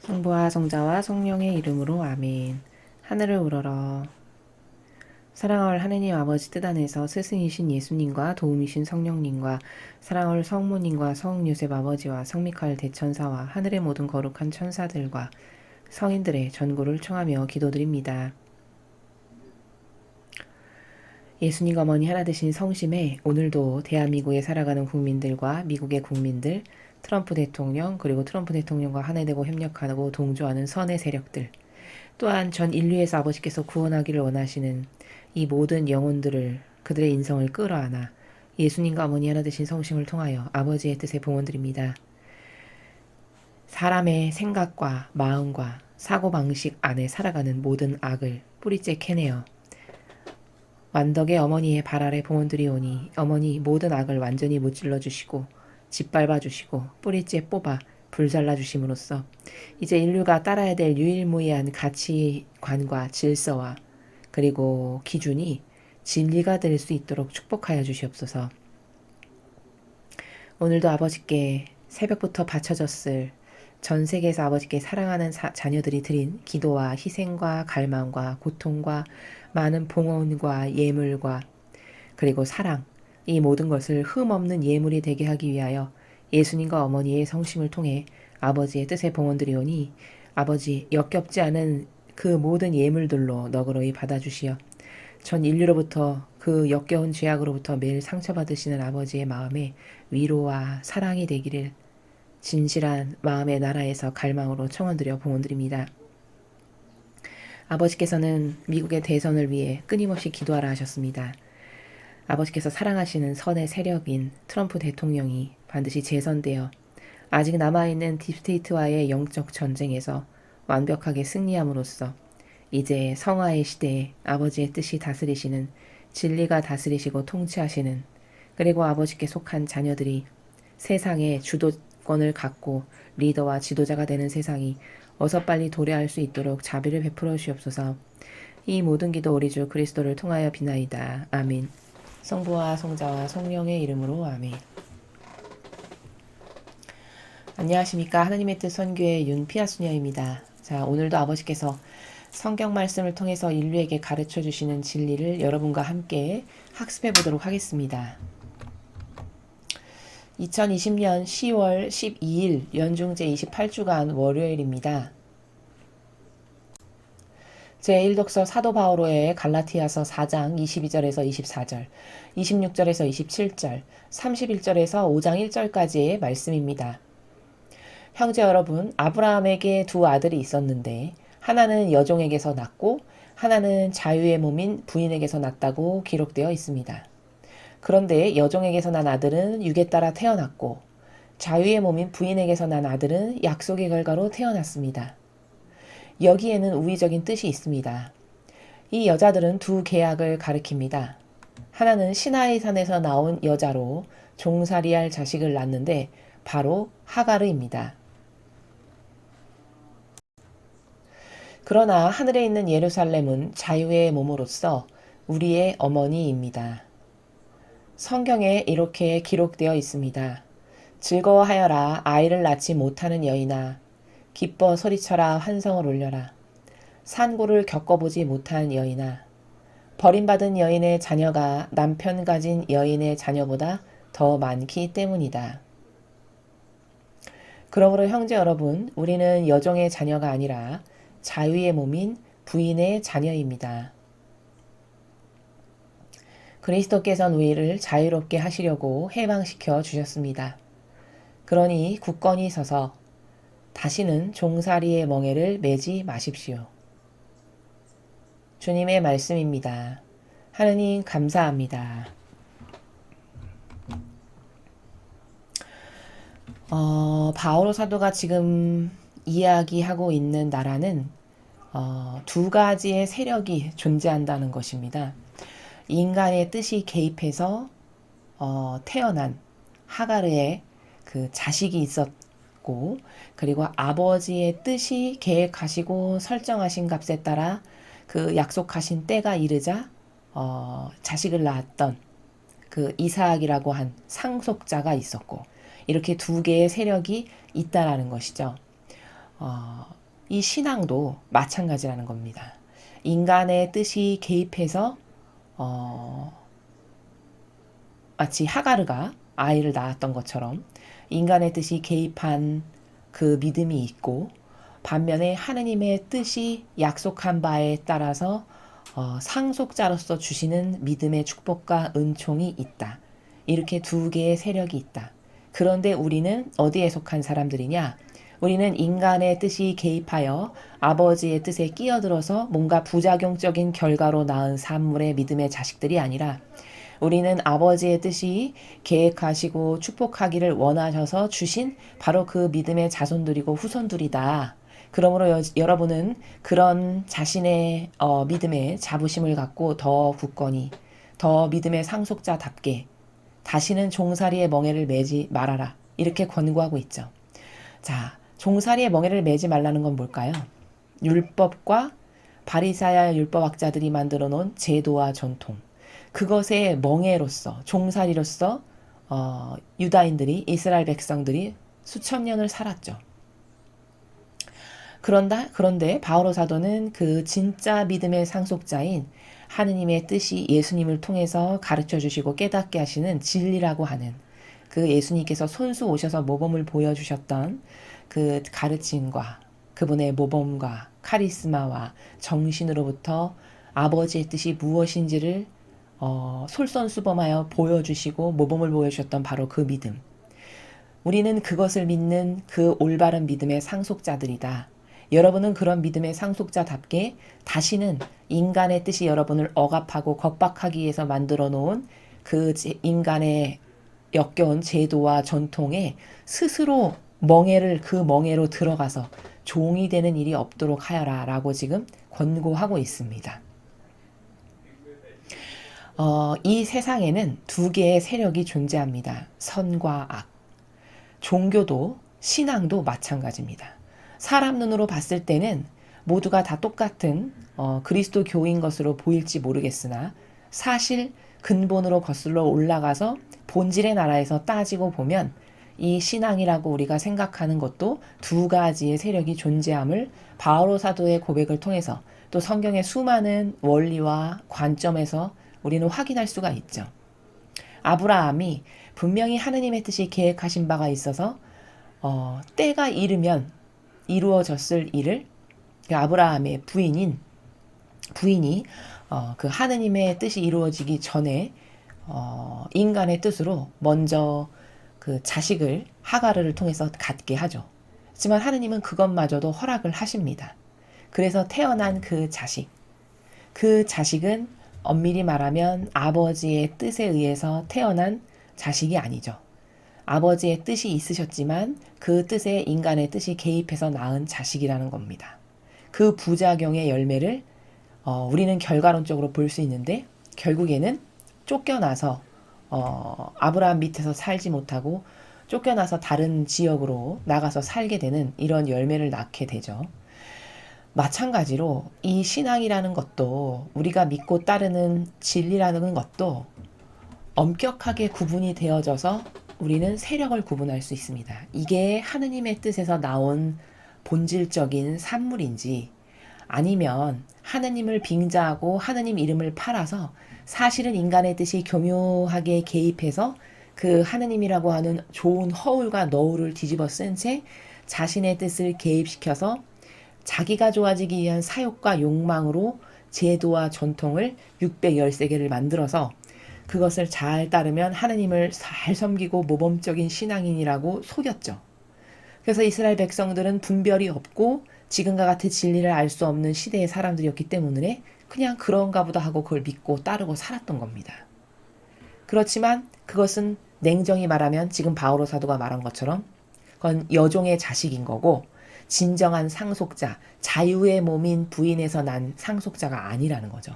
성부와 성자와 성령의 이름으로 아멘. 하늘을 우러러. 사랑할 하느님 아버지 뜻 안에서 스승이신 예수님과 도움이신 성령님과 사랑할 성모님과 성요셉 아버지와 성미카엘 대천사와 하늘의 모든 거룩한 천사들과 성인들의 전구를 청하며 기도드립니다. 예수님 어머니 하나 되신 성심에 오늘도 대한민국에 살아가는 국민들과 미국의 국민들, 트럼프 대통령 그리고 트럼프 대통령과 하나되고 협력하고 동조하는 선의 세력들, 또한 전 인류에서 아버지께서 구원하기를 원하시는 이 모든 영혼들을 그들의 인성을 끌어안아 예수님과 어머니 하나 되신 성심을 통하여 아버지의 뜻에 봉헌드립니다. 사람의 생각과 마음과 사고방식 안에 살아가는 모든 악을 뿌리째 캐내어 완덕의 어머니의 발 아래 봉헌드리오니 어머니 모든 악을 완전히 무찔러 주시고 짓밟아 주시고 뿌리째 뽑아 불살라 주심으로써 이제 인류가 따라야 될 유일무이한 가치관과 질서와 그리고 기준이 진리가 될 수 있도록 축복하여 주시옵소서. 오늘도 아버지께 새벽부터 바쳐졌을 전 세계에서 아버지께 사랑하는 자녀들이 드린 기도와 희생과 갈망과 고통과 많은 봉헌과 예물과 그리고 사랑, 이 모든 것을 흠없는 예물이 되게 하기 위하여 예수님과 어머니의 성심을 통해 아버지의 뜻에 봉헌드리오니 아버지 역겹지 않은 그 모든 예물들로 너그러이 받아주시어 전 인류로부터 그 역겨운 죄악으로부터 매일 상처받으시는 아버지의 마음에 위로와 사랑이 되기를 진실한 마음의 나라에서 갈망으로 청원드려 봉헌드립니다. 아버지께서는 미국의 대선을 위해 끊임없이 기도하라 하셨습니다. 아버지께서 사랑하시는 선의 세력인 트럼프 대통령이 반드시 재선되어 아직 남아있는 딥스테이트와의 영적 전쟁에서 완벽하게 승리함으로써 이제 성화의 시대에 아버지의 뜻이 다스리시는 진리가 다스리시고 통치하시는 그리고 아버지께 속한 자녀들이 세상의 주도권을 갖고 리더와 지도자가 되는 세상이 어서 빨리 도래할 수 있도록 자비를 베풀어 주옵소서. 이 모든 기도 우리 주 그리스도를 통하여 비나이다. 아멘. 성부와 성자와 성령의 이름으로 아멘. 안녕하십니까. 하나님의 뜻 선교의 윤피아수녀입니다. 자, 오늘도 아버지께서 성경 말씀을 통해서 인류에게 가르쳐 주시는 진리를 여러분과 함께 학습해 보도록 하겠습니다. 2020년 10월 12일 연중제 28주간 월요일입니다. 제1독서 사도 바오로의 갈라티아서 4장 22절에서 24절, 26절에서 27절, 31절에서 5장 1절까지의 말씀입니다. 형제 여러분, 아브라함에게 두 아들이 있었는데 하나는 여종에게서 났고 하나는 자유의 몸인 부인에게서 났다고 기록되어 있습니다. 그런데 여종에게서 난 아들은 육에 따라 태어났고 자유의 몸인 부인에게서 난 아들은 약속의 결과로 태어났습니다. 여기에는 우위적인 뜻이 있습니다. 이 여자들은 두 계약을 가리킵니다. 하나는 시나이 산에서 나온 여자로 종살이할 자식을 낳는데 바로 하가르입니다. 그러나 하늘에 있는 예루살렘은 자유의 몸으로서 우리의 어머니입니다. 성경에 이렇게 기록되어 있습니다. 즐거워하여라 아이를 낳지 못하는 여인아, 기뻐 소리쳐라 환성을 올려라. 산고를 겪어보지 못한 여인아, 버림받은 여인의 자녀가 남편 가진 여인의 자녀보다 더 많기 때문이다. 그러므로 형제 여러분, 우리는 여종의 자녀가 아니라 자유의 몸인 부인의 자녀입니다. 그리스도께서는 우리를 자유롭게 하시려고 해방시켜 주셨습니다. 그러니 굳건히 서서 다시는 종살이의 멍에를 매지 마십시오. 주님의 말씀입니다. 하느님 감사합니다. 바오로 사도가 지금 이야기하고 있는 나라는 두 가지의 세력이 존재한다는 것입니다. 인간의 뜻이 개입해서 태어난 하가르의 그 자식이 있었고, 그리고 아버지의 뜻이 계획하시고 설정하신 값에 따라 그 약속하신 때가 이르자 자식을 낳았던 그 이삭이라고 한 상속자가 있었고, 이렇게 두 개의 세력이 있다라는 것이죠. 어, 이 신앙도 마찬가지라는 겁니다. 인간의 뜻이 개입해서 마치 하가르가 아이를 낳았던 것처럼 인간의 뜻이 개입한 그 믿음이 있고, 반면에 하느님의 뜻이 약속한 바에 따라서 상속자로서 주시는 믿음의 축복과 은총이 있다. 이렇게 두 개의 세력이 있다. 그런데 우리는 어디에 속한 사람들이냐? 우리는 인간의 뜻이 개입하여 아버지의 뜻에 끼어들어서 뭔가 부작용적인 결과로 낳은 산물의 믿음의 자식들이 아니라, 우리는 아버지의 뜻이 계획하시고 축복하기를 원하셔서 주신 바로 그 믿음의 자손들이고 후손들이다. 그러므로 여러분은 그런 자신의 믿음의 자부심을 갖고 더 굳건히, 더 믿음의 상속자답게 다시는 종살이의 멍에를 매지 말아라. 이렇게 권고하고 있죠. 자, 종살이의 멍에를 매지 말라는 건 뭘까요? 율법과 바리사야 율법학자들이 만들어 놓은 제도와 전통, 그것의 멍에로서, 종살이로서 유다인들이, 이스라엘 백성들이 수천 년을 살았죠. 그런데 바오로 사도는 그 진짜 믿음의 상속자인 하느님의 뜻이 예수님을 통해서 가르쳐 주시고 깨닫게 하시는 진리라고 하는, 그 예수님께서 손수 오셔서 모범을 보여주셨던 그 가르침과 그분의 모범과 카리스마와 정신으로부터 아버지의 뜻이 무엇인지를 솔선수범하여 보여주시고 모범을 보여주셨던 바로 그 믿음. 우리는 그것을 믿는 그 올바른 믿음의 상속자들이다. 여러분은 그런 믿음의 상속자답게 다시는 인간의 뜻이 여러분을 억압하고 겁박하기 위해서 만들어 놓은 그 인간의 역겨운 제도와 전통에 스스로 그 멍에로 들어가서 종이 되는 일이 없도록 하여라 라고 지금 권고하고 있습니다. 이 세상에는 두 개의 세력이 존재합니다. 선과 악. 종교도 신앙도 마찬가지입니다. 사람 눈으로 봤을 때는 모두가 다 똑같은 그리스도 교인 것으로 보일지 모르겠으나, 사실 근본으로 거슬러 올라가서 본질의 나라에서 따지고 보면 이 신앙이라고 우리가 생각하는 것도 두 가지의 세력이 존재함을 바오로 사도의 고백을 통해서, 또 성경의 수많은 원리와 관점에서 우리는 확인할 수가 있죠. 아브라함이 분명히 하느님의 뜻이 계획하신 바가 있어서 때가 이르면 이루어졌을 일을, 그 아브라함의 부인이 그 하느님의 뜻이 이루어지기 전에 인간의 뜻으로 먼저 그 자식을 하가르를 통해서 갖게 하죠. 하지만 하느님은 그것마저도 허락을 하십니다. 그래서 태어난 그 자식은 엄밀히 말하면 아버지의 뜻에 의해서 태어난 자식이 아니죠. 아버지의 뜻이 있으셨지만 그 뜻에 인간의 뜻이 개입해서 낳은 자식이라는 겁니다. 그 부작용의 열매를 우리는 결과론적으로 볼 수 있는데, 결국에는 쫓겨나서 아브라함 밑에서 살지 못하고 쫓겨나서 다른 지역으로 나가서 살게 되는 이런 열매를 낳게 되죠. 마찬가지로 이 신앙이라는 것도, 우리가 믿고 따르는 진리라는 것도 엄격하게 구분이 되어져서 우리는 세력을 구분할 수 있습니다. 이게 하느님의 뜻에서 나온 본질적인 산물인지, 아니면 하느님을 빙자하고 하느님 이름을 팔아서 사실은 인간의 뜻이 교묘하게 개입해서 그 하느님이라고 하는 좋은 허울과 너울을 뒤집어 쓴 채 자신의 뜻을 개입시켜서 자기가 좋아지기 위한 사욕과 욕망으로 제도와 전통을 613개를 만들어서 그것을 잘 따르면 하느님을 잘 섬기고 모범적인 신앙인이라고 속였죠. 그래서 이스라엘 백성들은 분별이 없고 지금과 같은 진리를 알 수 없는 시대의 사람들이었기 때문에 그냥 그런가 보다 하고 그걸 믿고 따르고 살았던 겁니다. 그렇지만 그것은 냉정히 말하면 지금 바오로 사도가 말한 것처럼 그건 여종의 자식인 거고, 진정한 상속자, 자유의 몸인 부인에서 난 상속자가 아니라는 거죠.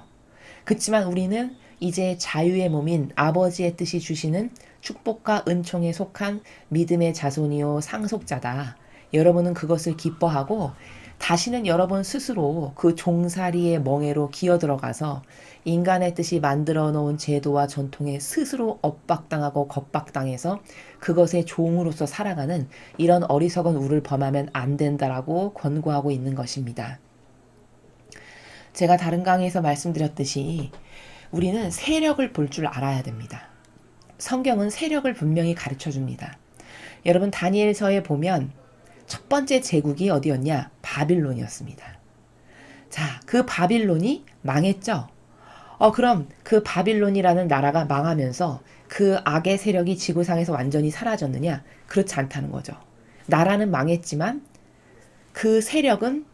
그렇지만 우리는 이제 자유의 몸인 아버지의 뜻이 주시는 축복과 은총에 속한 믿음의 자손이요 상속자다. 여러분은 그것을 기뻐하고 다시는 여러분 스스로 그 종살이의 멍에로 기어들어가서 인간의 뜻이 만들어 놓은 제도와 전통에 스스로 엇박당하고 겁박당해서 그것의 종으로서 살아가는 이런 어리석은 우를 범하면 안 된다라고 권고하고 있는 것입니다. 제가 다른 강의에서 말씀드렸듯이 우리는 세력을 볼 줄 알아야 됩니다. 성경은 세력을 분명히 가르쳐 줍니다. 여러분 다니엘서에 보면 첫 번째 제국이 어디였냐? 바빌론이었습니다. 자, 그 바빌론이 망했죠? 그럼 그 바빌론이라는 나라가 망하면서 그 악의 세력이 지구상에서 완전히 사라졌느냐? 그렇지 않다는 거죠. 나라는 망했지만 그 세력은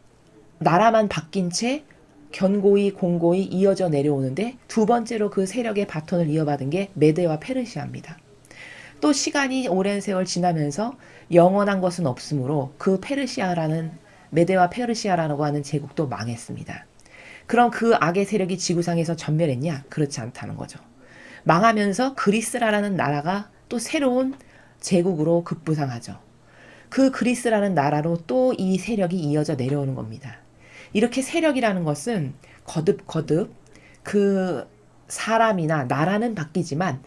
나라만 바뀐 채 견고히 공고히 이어져 내려오는데 두 번째로 그 세력의 바톤을 이어받은 게 메데와 페르시아입니다. 또 시간이 오랜 세월 지나면서 영원한 것은 없으므로 그 페르시아라는 메데와 페르시아라고 하는 제국도 망했습니다. 그럼 그 악의 세력이 지구상에서 전멸했냐? 그렇지 않다는 거죠. 망하면서 그리스라는 나라가 또 새로운 제국으로 급부상하죠. 그 그리스라는 나라로 또 이 세력이 이어져 내려오는 겁니다. 이렇게 세력이라는 것은 거듭거듭 그 사람이나 나라는 바뀌지만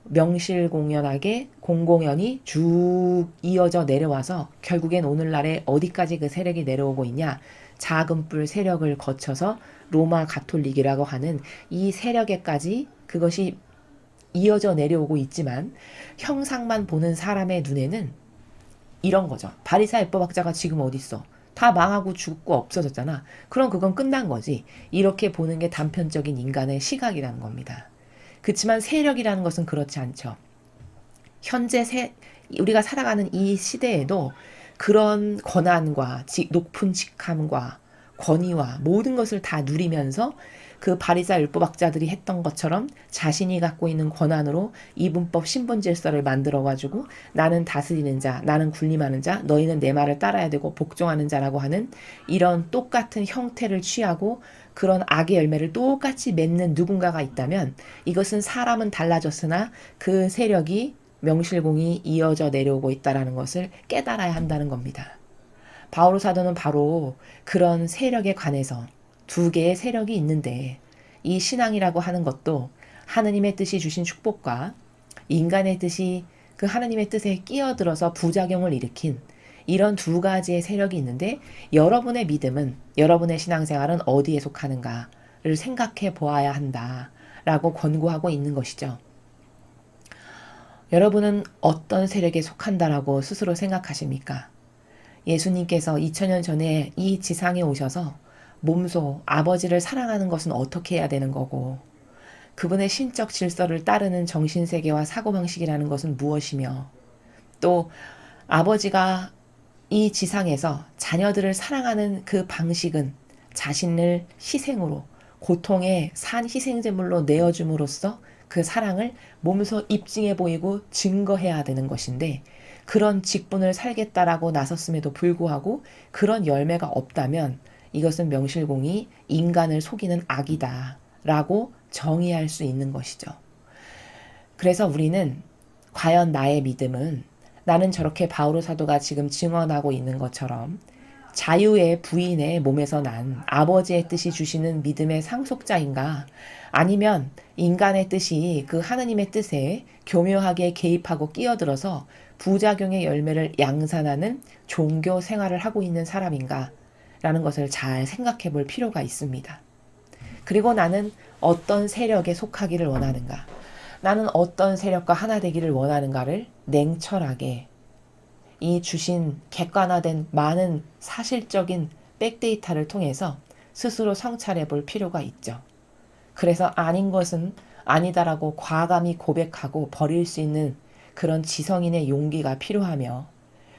명실공연하게 공공연히 쭉 이어져 내려와서 결국엔 오늘날에 어디까지 그 세력이 내려오고 있냐? 작은 뿔 세력을 거쳐서 로마 가톨릭이라고 하는 이 세력에까지 그것이 이어져 내려오고 있지만 형상만 보는 사람의 눈에는 이런 거죠. 바리사 율법학자가 지금 어디 있어? 다 망하고 죽고 없어졌잖아. 그럼 그건 끝난 거지. 이렇게 보는 게 단편적인 인간의 시각이라는 겁니다. 그렇지만 세력이라는 것은 그렇지 않죠. 현재 우리가 살아가는 이 시대에도 그런 권한과 높은 직함과 권위와 모든 것을 다 누리면서 그 바리사 율법학자들이 했던 것처럼 자신이 갖고 있는 권한으로 이분법 신분질서를 만들어가지고 나는 다스리는 자, 나는 군림하는 자, 너희는 내 말을 따라야 되고 복종하는 자라고 하는 이런 똑같은 형태를 취하고 그런 악의 열매를 똑같이 맺는 누군가가 있다면 이것은 사람은 달라졌으나 그 세력이 명실공히 이어져 내려오고 있다는 것을 깨달아야 한다는 겁니다. 바오로 사도는 바로 그런 세력에 관해서 두 개의 세력이 있는데 이 신앙이라고 하는 것도 하느님의 뜻이 주신 축복과 인간의 뜻이 그 하느님의 뜻에 끼어들어서 부작용을 일으킨 이런 두 가지의 세력이 있는데 여러분의 믿음은 여러분의 신앙생활은 어디에 속하는가를 생각해 보아야 한다라고 권고하고 있는 것이죠. 여러분은 어떤 세력에 속한다라고 스스로 생각하십니까? 예수님께서 2000년 전에 이 지상에 오셔서 몸소 아버지를 사랑하는 것은 어떻게 해야 되는 거고 그분의 신적 질서를 따르는 정신세계와 사고방식이라는 것은 무엇이며 또 아버지가 이 지상에서 자녀들을 사랑하는 그 방식은 자신을 희생으로 고통의 산 희생제물로 내어줌으로써 그 사랑을 몸소 입증해 보이고 증거해야 되는 것인데 그런 직분을 살겠다라고 나섰음에도 불구하고 그런 열매가 없다면 이것은 명실공히 인간을 속이는 악이다 라고 정의할 수 있는 것이죠. 그래서 우리는 과연 나의 믿음은 나는 저렇게 바오로 사도가 지금 증언하고 있는 것처럼 자유의 부인의 몸에서 난 아버지의 뜻이 주시는 믿음의 상속자인가 아니면 인간의 뜻이 그 하느님의 뜻에 교묘하게 개입하고 끼어들어서 부작용의 열매를 양산하는 종교 생활을 하고 있는 사람인가 라는 것을 잘 생각해 볼 필요가 있습니다. 그리고 나는 어떤 세력에 속하기를 원하는가? 나는 어떤 세력과 하나 되기를 원하는가를 냉철하게 이 주신 객관화된 많은 사실적인 백데이터를 통해서 스스로 성찰해 볼 필요가 있죠. 그래서 아닌 것은 아니다라고 과감히 고백하고 버릴 수 있는 그런 지성인의 용기가 필요하며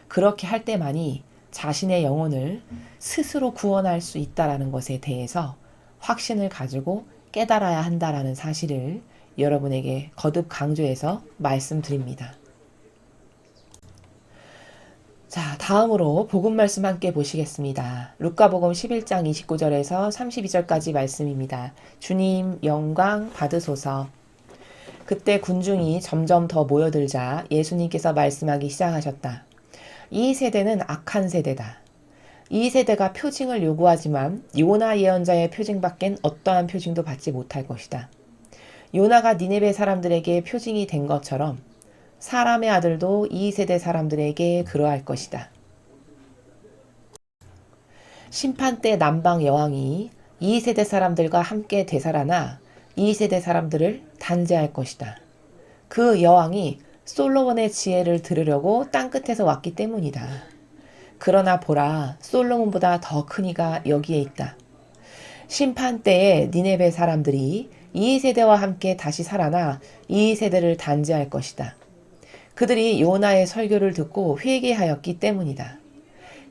그렇게 할 때만이 자신의 영혼을 스스로 구원할 수 있다라는 것에 대해서 확신을 가지고 깨달아야 한다라는 사실을 여러분에게 거듭 강조해서 말씀드립니다. 자, 다음으로 복음 말씀 함께 보시겠습니다. 루카복음 11장 29절에서 32절까지 말씀입니다. 주님 영광 받으소서. 그때 군중이 점점 더 모여들자 예수님께서 말씀하기 시작하셨다. 이 세대는 악한 세대다. 이 세대가 표징을 요구하지만 요나 예언자의 표징밖엔 어떠한 표징도 받지 못할 것이다. 요나가 니네베 사람들에게 표징이 된 것처럼 사람의 아들도 이 세대 사람들에게 그러할 것이다. 심판 때 남방 여왕이 이 세대 사람들과 함께 되살아나 이 세대 사람들을 단죄할 것이다. 그 여왕이 솔로몬의 지혜를 들으려고 땅끝에서 왔기 때문이다. 그러나 보라, 솔로몬보다 더 큰 이가 여기에 있다. 심판 때에 니네베 사람들이 이 세대와 함께 다시 살아나 이 세대를 단죄할 것이다. 그들이 요나의 설교를 듣고 회개하였기 때문이다.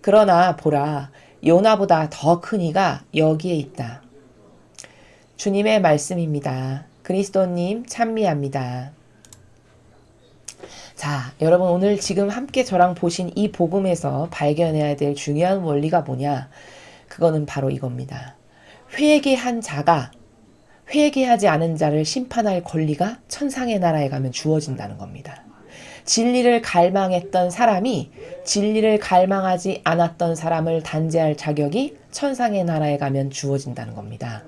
그러나 보라, 요나보다 더 큰 이가 여기에 있다. 주님의 말씀입니다. 그리스도님 찬미합니다. 자, 여러분 오늘 지금 함께 저랑 보신 이 복음에서 발견해야 될 중요한 원리가 뭐냐? 그거는 바로 이겁니다. 회개한 자가 회개하지 않은 자를 심판할 권리가 천상의 나라에 가면 주어진다는 겁니다. 진리를 갈망했던 사람이 진리를 갈망하지 않았던 사람을 단죄할 자격이 천상의 나라에 가면 주어진다는 겁니다.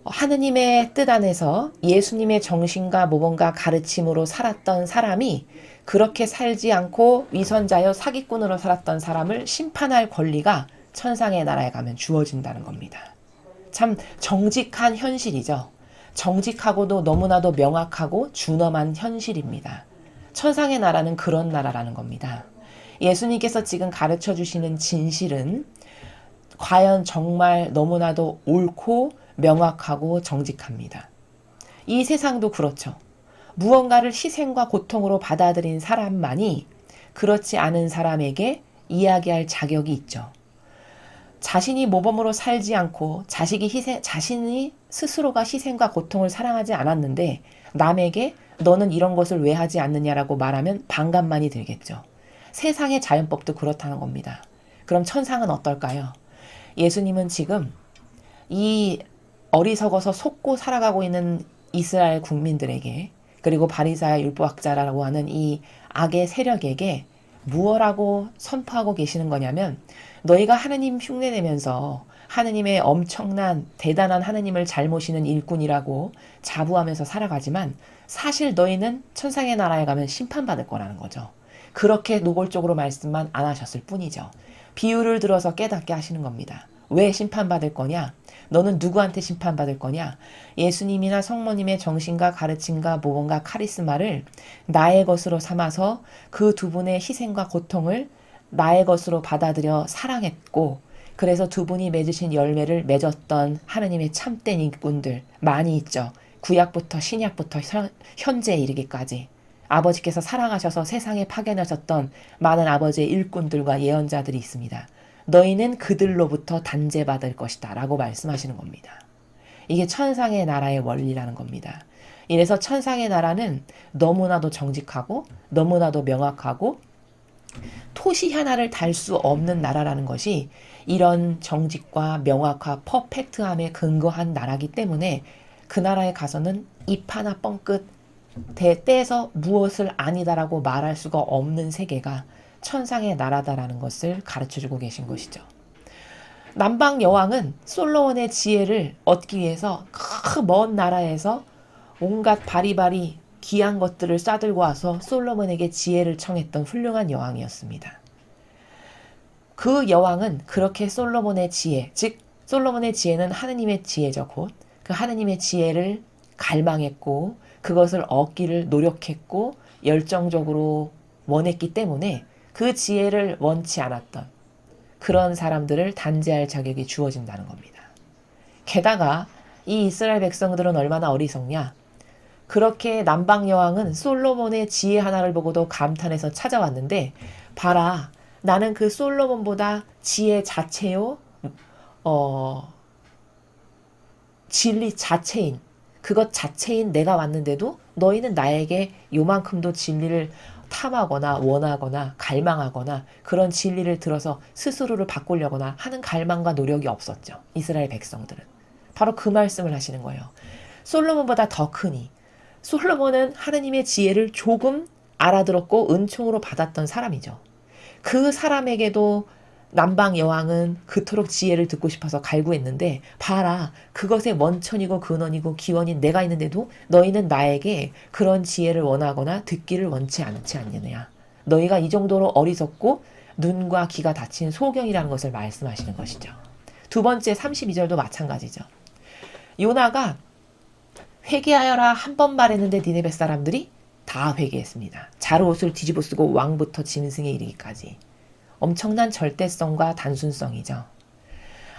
하느님의 뜻 안에서 예수님의 정신과 모범과 가르침으로 살았던 사람이 그렇게 살지 않고 위선자여 사기꾼으로 살았던 사람을 심판할 권리가 천상의 나라에 가면 주어진다는 겁니다. 참 정직한 현실이죠. 정직하고도 너무나도 명확하고 준엄한 현실입니다. 천상의 나라는 그런 나라라는 겁니다. 예수님께서 지금 가르쳐 주시는 진실은 과연 정말 너무나도 옳고 명확하고 정직합니다. 이 세상도 그렇죠. 무언가를 희생과 고통으로 받아들인 사람만이 그렇지 않은 사람에게 이야기할 자격이 있죠. 자신이 모범으로 살지 않고 자신이 스스로가 희생과 고통을 사랑하지 않았는데 남에게 너는 이런 것을 왜 하지 않느냐라고 말하면 반감만이 들겠죠. 세상의 자연법도 그렇다는 겁니다. 그럼 천상은 어떨까요? 예수님은 지금 이 어리석어서 속고 살아가고 있는 이스라엘 국민들에게 그리고 바리새야 율법학자라고 하는 이 악의 세력에게 무엇라고 선포하고 계시는 거냐면 너희가 하느님 흉내내면서 하느님의 엄청난 대단한 하느님을 잘 모시는 일꾼이라고 자부하면서 살아가지만 사실 너희는 천상의 나라에 가면 심판받을 거라는 거죠. 그렇게 노골적으로 말씀만 안 하셨을 뿐이죠. 비유를 들어서 깨닫게 하시는 겁니다. 왜 심판받을 거냐? 너는 누구한테 심판받을 거냐? 예수님이나 성모님의 정신과 가르침과 모범과 카리스마를 나의 것으로 삼아서 그 두 분의 희생과 고통을 나의 것으로 받아들여 사랑했고 그래서 두 분이 맺으신 열매를 맺었던 하느님의 참된 일꾼들 많이 있죠. 구약부터 신약부터 현재에 이르기까지 아버지께서 사랑하셔서 세상에 파견하셨던 많은 아버지의 일꾼들과 예언자들이 있습니다. 너희는 그들로부터 단죄받을 것이다 라고 말씀하시는 겁니다. 이게 천상의 나라의 원리라는 겁니다. 이래서 천상의 나라는 너무나도 정직하고 너무나도 명확하고 토시 하나를 달 수 없는 나라라는 것이 이런 정직과 명확과 퍼펙트함에 근거한 나라기 때문에 그 나라에 가서는 입 하나 뻥끗 떼서 무엇을 아니다라고 말할 수가 없는 세계가 천상의 나라다라는 것을 가르쳐주고 계신 것이죠. 남방 여왕은 솔로몬의 지혜를 얻기 위해서 그 먼 나라에서 온갖 바리바리 귀한 것들을 싸들고 와서 솔로몬에게 지혜를 청했던 훌륭한 여왕이었습니다. 그 여왕은 그렇게 솔로몬의 지혜, 즉 솔로몬의 지혜는 하느님의 지혜죠. 곧 그 하느님의 지혜를 갈망했고 그것을 얻기를 노력했고 열정적으로 원했기 때문에 그 지혜를 원치 않았던 그런 사람들을 단죄할 자격이 주어진다는 겁니다. 게다가 이 이스라엘 백성들은 얼마나 어리석냐? 그렇게 남방 여왕은 솔로몬의 지혜 하나를 보고도 감탄해서 찾아왔는데 봐라 나는 그 솔로몬보다 지혜 자체요 진리 자체인 그것 자체인 내가 왔는데도 너희는 나에게 요만큼도 진리를 탐하거나 원하거나 갈망하거나 그런 진리를 들어서 스스로를 바꾸려거나 하는 갈망과 노력이 없었죠. 이스라엘 백성들은. 바로 그 말씀을 하시는 거예요. 솔로몬보다 더 크니 솔로몬은 하느님의 지혜를 조금 알아들었고 은총으로 받았던 사람이죠. 그 사람에게도 남방 여왕은 그토록 지혜를 듣고 싶어서 갈구했는데 봐라 그것의 원천이고 근원이고 기원인 내가 있는데도 너희는 나에게 그런 지혜를 원하거나 듣기를 원치 않지 않느냐. 너희가 이 정도로 어리석고 눈과 귀가 닫힌 소경이라는 것을 말씀하시는 것이죠. 두 번째 32절도 마찬가지죠. 요나가 회개하여라 한 번 말했는데 니네베 사람들이 다 회개했습니다. 자루옷을 뒤집어 쓰고 왕부터 짐승에 이르기까지. 엄청난 절대성과 단순성이죠.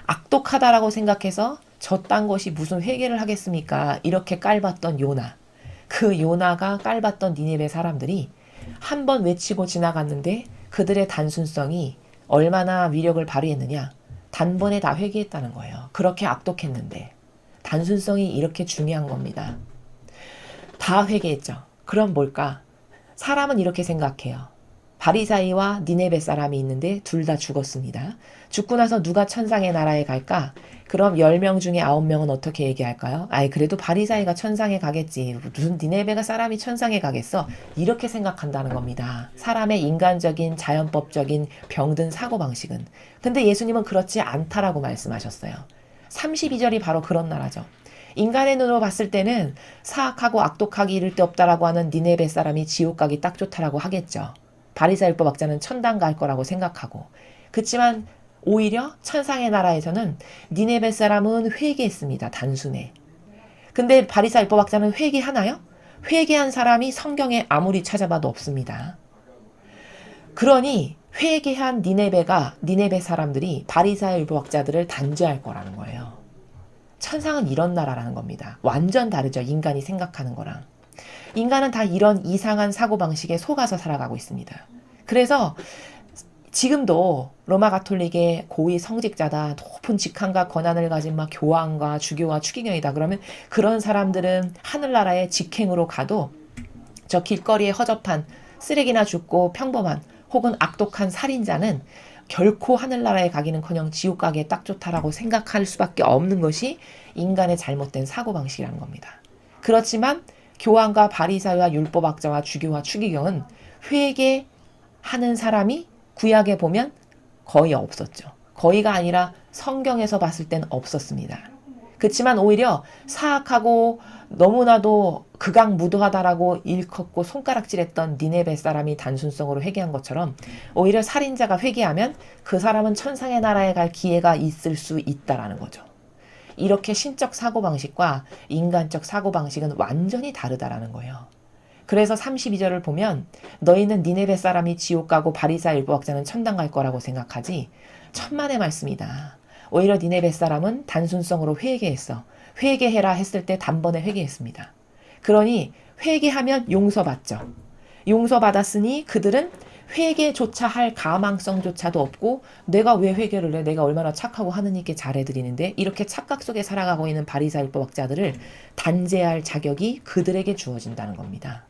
악독하다라고 생각해서 저딴 것이 무슨 회개를 하겠습니까? 이렇게 깔봤던 요나. 그 요나가 깔봤던 니네베 사람들이 한 번 외치고 지나갔는데 그들의 단순성이 얼마나 위력을 발휘했느냐. 단번에 다 회개했다는 거예요. 그렇게 악독했는데. 단순성이 이렇게 중요한 겁니다. 다 회개했죠. 그럼 뭘까? 사람은 이렇게 생각해요. 바리사이와 니네베 사람이 있는데 둘 다 죽었습니다. 죽고 나서 누가 천상의 나라에 갈까? 그럼 10명 중에 9명은 어떻게 얘기할까요? 아이 그래도 바리사이가 천상에 가겠지. 무슨 니네베가 사람이 천상에 가겠어? 이렇게 생각한다는 겁니다. 사람의 인간적인 자연법적인 병든 사고방식은. 근데 예수님은 그렇지 않다라고 말씀하셨어요. 32절이 바로 그런 나라죠. 인간의 눈으로 봤을 때는 사악하고 악독하기 이를 데 없다라고 하는 니네베 사람이 지옥 가기 딱 좋다라고 하겠죠. 바리사율법 학자는 천당 갈 거라고 생각하고. 그렇지만 오히려 천상의 나라에서는 니네베 사람은 회개했습니다. 단순해. 근데 바리사율법 학자는 회개하나요? 회개한 사람이 성경에 아무리 찾아봐도 없습니다. 그러니 회개한 니네베 사람들이 바리사율법 학자들을 단죄할 거라는 거예요. 천상은 이런 나라라는 겁니다. 완전 다르죠. 인간이 생각하는 거랑. 인간은 다 이런 이상한 사고방식에 속아서 살아가고 있습니다. 그래서 지금도 로마 가톨릭의 고위 성직자다, 높은 직함과 권한을 가진 막 교황과 주교와 추기경이다. 그러면 그런 사람들은 하늘나라의 직행으로 가도 저 길거리에 허접한 쓰레기나 줍고 평범한 혹은 악독한 살인자는 결코 하늘나라에 가기는커녕 지옥 가기에 딱 좋다라고 생각할 수밖에 없는 것이 인간의 잘못된 사고방식이라는 겁니다. 그렇지만 교황과 바리사와 율법학자와 주교와 추기경은 회개하는 사람이 구약에 보면 거의 없었죠. 거의가 아니라 성경에서 봤을 땐 없었습니다. 그렇지만 오히려 사악하고 너무나도 극악무도하다라고 일컫고 손가락질했던 니네베 사람이 단순성으로 회개한 것처럼 오히려 살인자가 회개하면 그 사람은 천상의 나라에 갈 기회가 있을 수 있다라는 거죠. 이렇게 신적 사고방식과 인간적 사고방식은 완전히 다르다라는 거예요. 그래서 32절을 보면 너희는 니네베 사람이 지옥 가고 바리사 율법학자는 천당 갈 거라고 생각하지? 천만의 말씀이다. 오히려 니네베 사람은 단순성으로 회개했어. 회개해라 했을 때 단번에 회개했습니다. 그러니 회개하면 용서받죠. 용서받았으니 그들은 회개조차 할 가망성조차도 없고 내가 왜 회개를 해? 내가 얼마나 착하고 하느님께 잘해드리는데 이렇게 착각 속에 살아가고 있는 바리사 율법학자들을 단죄할 자격이 그들에게 주어진다는 겁니다.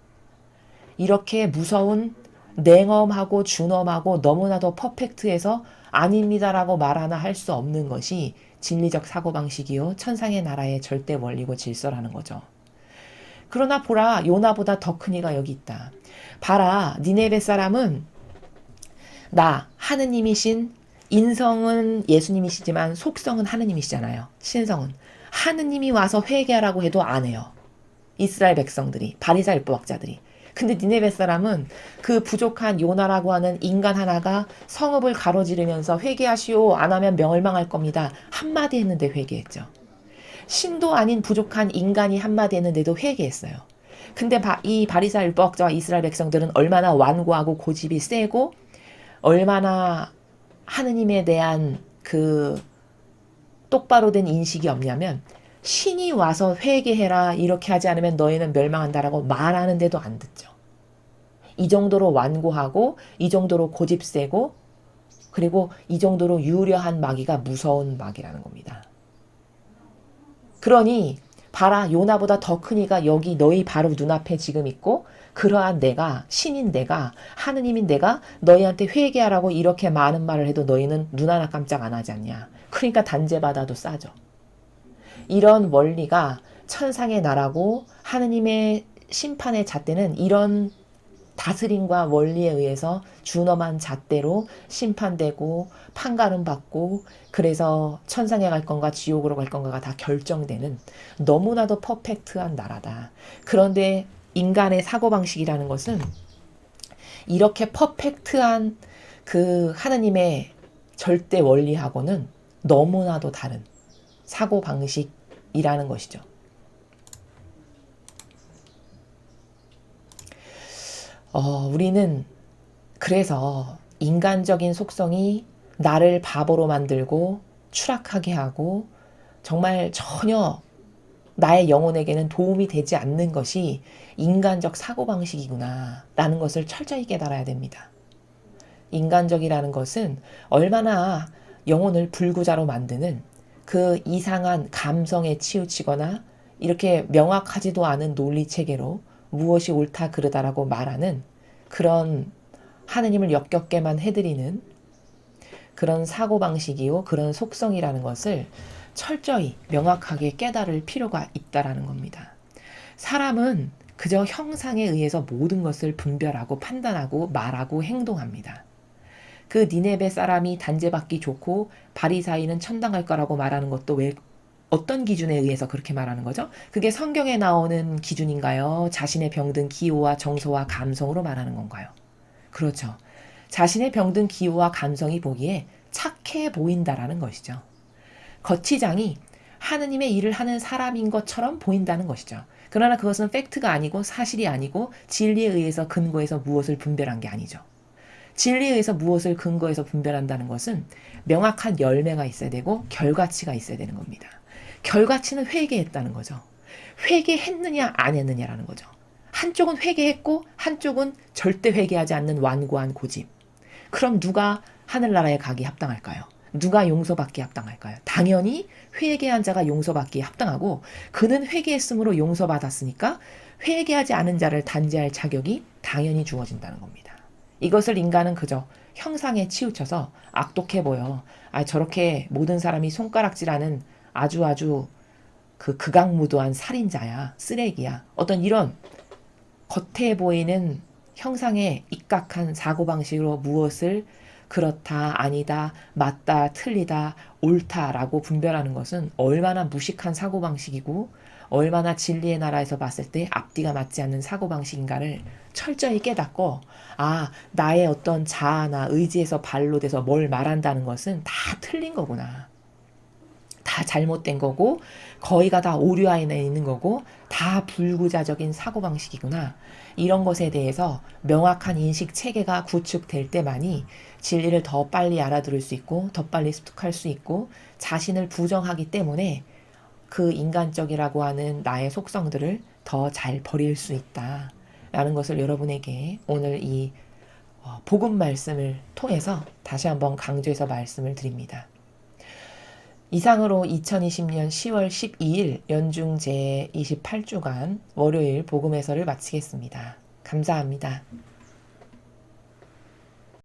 이렇게 무서운 냉엄하고 준엄하고 너무나도 퍼펙트해서 아닙니다라고 말 하나 할 수 없는 것이 진리적 사고방식이요 천상의 나라의 절대 원리고 질서라는 거죠. 그러나 보라 요나보다 더 큰 이가 여기 있다. 봐라 니네베 사람은 나 하느님이신 인성은 예수님이시지만 속성은 하느님이시잖아요. 신성은. 하느님이 와서 회개하라고 해도 안 해요. 이스라엘 백성들이 바리사 율법학자들이. 근데 니네베 사람은 그 부족한 요나라고 하는 인간 하나가 성읍을 가로지르면서 회개하시오 안 하면 멸망할 겁니다. 한마디 했는데 회개했죠. 신도 아닌 부족한 인간이 한마디 했는데도 회개했어요. 근데 이 바리사 율법학자와 이스라엘 백성들은 얼마나 완고하고 고집이 세고 얼마나 하느님에 대한 그 똑바로 된 인식이 없냐면 신이 와서 회개해라 이렇게 하지 않으면 너희는 멸망한다라고 말하는데도 안 듣죠. 이 정도로 완고하고 이 정도로 고집 세고 그리고 이 정도로 유려한 마귀가 무서운 마귀라는 겁니다. 그러니 봐라 요나보다 더 큰 이가 여기 너희 바로 눈앞에 지금 있고 그러한 내가 신인 내가 하느님인 내가 너희한테 회개하라고 이렇게 많은 말을 해도 너희는 눈 하나 깜짝 안 하지 않냐. 그러니까 단죄받아도 싸죠. 이런 원리가 천상의 나라고 하느님의 심판의 잣대는 이런 다스림과 원리에 의해서 준엄한 잣대로 심판되고 판가름 받고 그래서 천상에 갈 건가 지옥으로 갈 건가가 다 결정되는 너무나도 퍼펙트한 나라다. 그런데 인간의 사고방식이라는 것은 이렇게 퍼펙트한 그 하느님의 절대 원리하고는 너무나도 다른 사고방식이라는 것이죠. 우리는 그래서 인간적인 속성이 나를 바보로 만들고 추락하게 하고 정말 전혀 나의 영혼에게는 도움이 되지 않는 것이 인간적 사고방식이구나 라는 것을 철저히 깨달아야 됩니다. 인간적이라는 것은 얼마나 영혼을 불구자로 만드는 그 이상한 감성에 치우치거나 이렇게 명확하지도 않은 논리체계로 무엇이 옳다 그르다라고 말하는 그런 하느님을 역겹게만 해드리는 그런 사고방식이요 그런 속성이라는 것을 철저히 명확하게 깨달을 필요가 있다라는 겁니다. 사람은 그저 형상에 의해서 모든 것을 분별하고 판단하고 말하고 행동합니다. 그 니네베 사람이 단죄받기 좋고 바리사이는 천당 갈 거라고 말하는 것도 왜 어떤 기준에 의해서 그렇게 말하는 거죠? 그게 성경에 나오는 기준인가요? 자신의 병든 기호와 정서와 감성으로 말하는 건가요? 그렇죠. 자신의 병든 기호와 감성이 보기에 착해 보인다라는 것이죠. 거치장이 하느님의 일을 하는 사람인 것처럼 보인다는 것이죠. 그러나 그것은 팩트가 아니고 사실이 아니고 진리에 의해서 근거해서 무엇을 분별한 게 아니죠. 진리에 의해서 무엇을 근거해서 분별한다는 것은 명확한 열매가 있어야 되고 결과치가 있어야 되는 겁니다. 결과치는 회개했다는 거죠. 회개했느냐 안 했느냐라는 거죠. 한쪽은 회개했고 한쪽은 절대 회개하지 않는 완고한 고집. 그럼 누가 하늘나라에 가기 합당할까요? 누가 용서받기에 합당할까요? 당연히 회개한 자가 용서받기에 합당하고 그는 회개했으므로 용서받았으니까 회개하지 않은 자를 단죄할 자격이 당연히 주어진다는 겁니다. 이것을 인간은 그저 형상에 치우쳐서 악독해 보여. 저렇게 모든 사람이 손가락질하는 아주 그 극악무도한 살인자야, 쓰레기야. 어떤 이런 겉에 보이는 형상에 입각한 사고방식으로 무엇을 그렇다, 아니다, 맞다, 틀리다, 옳다라고 분별하는 것은 얼마나 무식한 사고방식이고 얼마나 진리의 나라에서 봤을 때 앞뒤가 맞지 않는 사고방식인가를 철저히 깨닫고 나의 어떤 자아나 의지에서 발로돼서 뭘 말한다는 것은 다 틀린 거구나. 다 잘못된 거고 거의가 다 오류 안에 있는 거고 다 불구자적인 사고방식이구나. 이런 것에 대해서 명확한 인식 체계가 구축될 때만이 진리를 더 빨리 알아들을 수 있고 더 빨리 습득할 수 있고 자신을 부정하기 때문에 그 인간적이라고 하는 나의 속성들을 더 잘 버릴 수 있다라는 것을 여러분에게 오늘 이 복음 말씀을 통해서 다시 한번 강조해서 말씀을 드립니다. 이상으로 2020년 10월 12일 연중 제28주간 월요일 복음 해설을 마치겠습니다. 감사합니다.